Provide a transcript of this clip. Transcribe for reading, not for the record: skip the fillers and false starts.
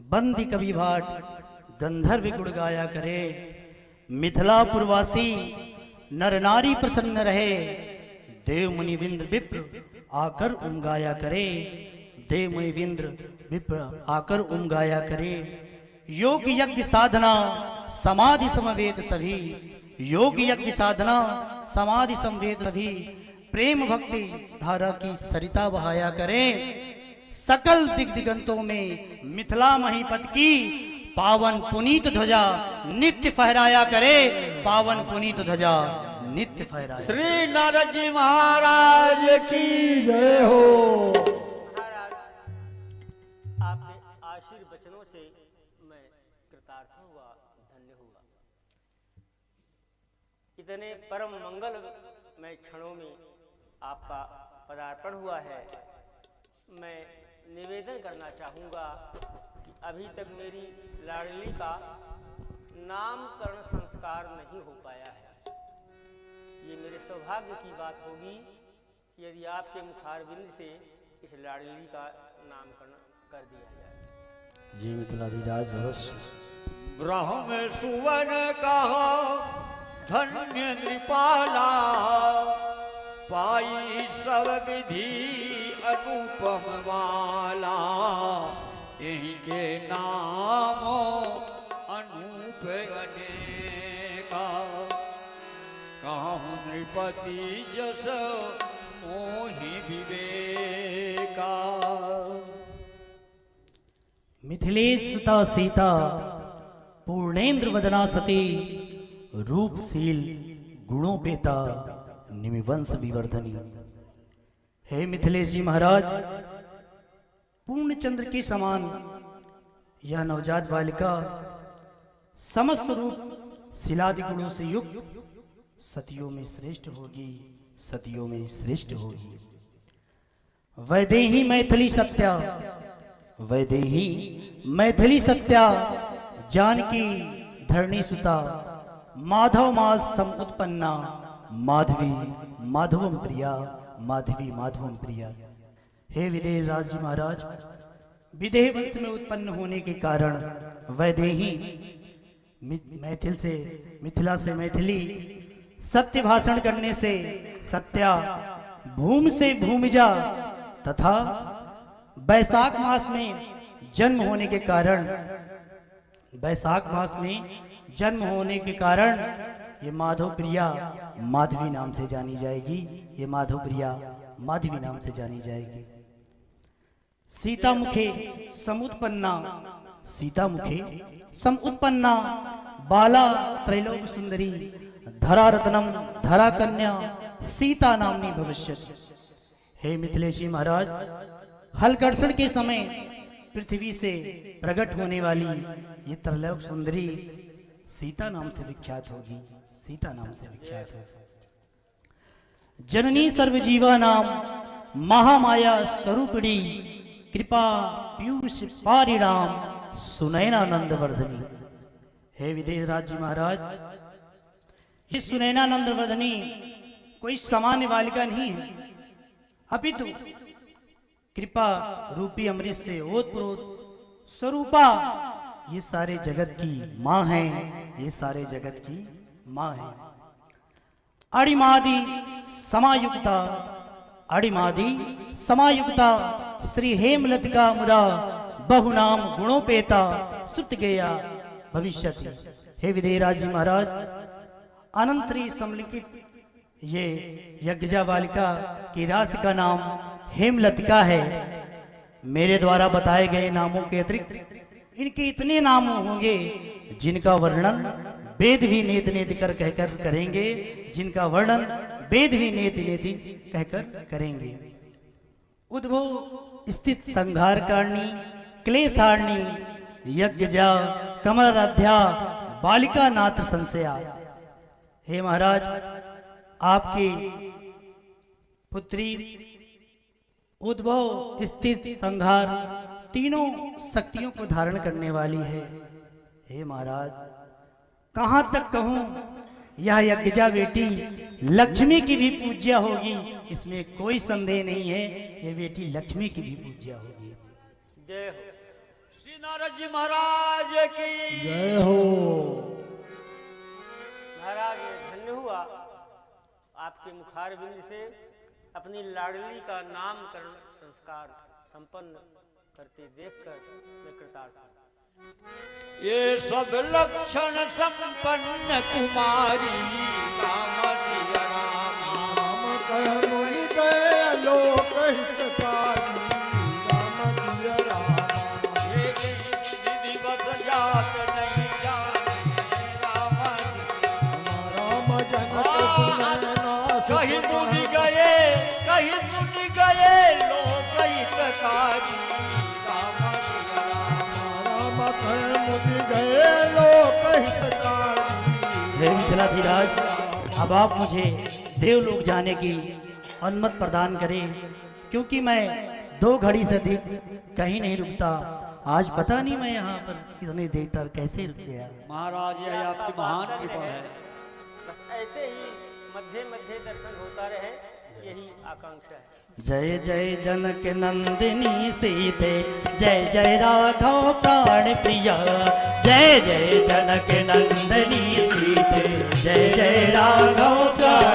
बंदी कवि भाट गंधर्व गुण गाया करे। मिथिलापुरवासी नर नारी प्रसन्न रहे। देव मुनि विंद्र विप्र आकर गाया करे। देव मुनि विंद्र विप्र आकर गाया करे। योग यज्ञ साधना समाधि समवेत सभी। योग यज्ञ साधना समाधि समवेत सभी। प्रेम भक्ति धारा की सरिता बहाया करे। सकल दिग्दिगंतों में मिथिला महीपत की पावन पुनीत ध्वजा नित्य फहराया करे। पावन पुनीत ध्वजा नित्य फहराया। श्री नारद जी महाराज की जय हो। आपके आशीर्वचनों से मैं कृतार्थ हुआ, धन्य हुआ। इतने परम मंगल में क्षणों में आपका पदार्पण हुआ है। मैं निवेदन करना चाहूँगा कि अभी तक मेरी लाडली का नामकरण संस्कार नहीं हो पाया है। ये मेरे सौभाग्य की बात होगी कि यदि आपके मुखारबिंद से इस लाडली का नामकरण कर दिया जाए। जी मिथिलाधिराज अवश्य। ब्रह्म सुवन कहा धन्य नृपाला। पाई सब विधि अनुपम वाला। यही के नामो अनूप अनेका। कहूँ नृपति जस मोहि विवेका। मिथिलेश सुता सीता पूर्णेंद्र वदना सती। रूपशील गुणों पेता निमिवंश विवर्धनी। हे मिथिलेश जी महाराज, पूर्ण चंद्र के समान यह नवजात बालिका समस्त रूप शिलादि गुणों से युक्त सतियों में श्रेष्ठ होगी। सतियों में श्रेष्ठ होगी। वैदेही मैथिली सत्या। वैदेही मैथिली सत्या जानकी धरणी सुता। माधव मास सम उत्पन्ना। माधवी माधवम प्रिया। माधवी माधवम प्रिया। हे विदेह राज जी महाराज, विदेह वंश में उत्पन्न होने के कारण वैदेही मैथिल से मिथिला से मैथिली। सत्य भाषण करने से सत्या। भूमि से भूमिजा तथा बैसाख मास में जन्म होने के कारण बैसाख मास में जन्म होने के कारण ये माधव प्रिया माधवी नाम से जानी जाएगी। ये माधव प्रिया माधवी नाम से जानी जाएगी। सीता मुखे समुत्पन्ना। सीता मुखे समुत्पन्ना। बाला त्रैलोक सुंदरी। धरा रत्नम धरा कन्या सीता नामनी भविष्यति। हे मिथिलेशी महाराज, हलकर्षण के समय पृथ्वी से प्रकट होने वाली ये त्रैलोक सुंदरी सीता नाम से विख्यात होगी। सीता नाम से विख्यात होगी। जननी सर्वजीवा नाम महामाया स्वरूपिणी। कृपा पीयूष पारिणाम सुनैनानंद वर्धनी। हे विदेह राज जी महाराज, ये सुनैनानंद वर्धनी कोई सामान्य बालिका नहीं है, अपितु कृपा रूपी अमृत से ओतप्रोत स्वरूपा ये सारे जगत की माँ है। ये सारे जगत की माँ है। अड़िमादि समायुक्ता। अड़िमादि समायुक्ता श्री हेमलतिका मुदा। बहुनाम गुणोपेता सुत गया भविष्यति। हे विदेहराज जी महाराज, अनंत श्री समलिखित ये यज्ञजा बालिका की राशि का नाम हेमलतिका है। मेरे द्वारा बताए गए नामों के अतिरिक्त इनके इतने नाम होंगे जिनका वर्णन वेद भी नेति नेति कर कहकर करेंगे। जिनका वर्णन वेद भी नेति नेति कहकर करेंगे। उद्भव स्थित संघार कारणी क्लेशारणी यज्ञजा कमलाराध्या बालिका नात्र संशया। हे महाराज, आपकी पुत्री उद्भव स्थित संघार तीनों शक्तियों को धारण करने वाली है। हे महाराज, कहां तक कहूं, यह यज्ञजा बेटी लक्ष्मी की भी पूज्या होगी, इसमें कोई संदेह नहीं है। ये बेटी लक्ष्मी की भी पूज्या होगी। जय हो। श्री श्री नारद जी महाराज की जय हो। महाराज धन्य हुआ आपके मुखारबिंद से अपनी लाडली का नामकरण संस्कार संपन्न करते देखकर मैं कृतार्थ हूं। ये सब लक्षण संपन्न कुमारी राम सिया राम। राम कह मुनि गए लोक हितकारी, राम सिया राम। ये विधिवत जात नहीं जाने राम सिया। राम जनक सुनैना कहीं सुख मुनि गए कहीं मुनि गए लोक हितकारी राम सिया राम। राम कह मुनि गए लोक हितकारी। हे मिथिलाधिराज, अब आप मुझे देवलोक जाने की अनुमति प्रदान करें, क्योंकि मैं 2 घड़ी से अधिक कहीं नहीं रुकता। आज पता नहीं मैं यहाँ पर इतनी देर तक कैसे रुक गया। महाराज यह आपकी महान कृपा है। बस ऐसे ही मध्य मध्य दर्शन होता रहे, यही आकांक्षा है। जय जय जनक नंदिनी सीते, जय जय राघव प्राण प्रिया। जय जय जनक नंदिनी सीते, जय जय राघव प्राण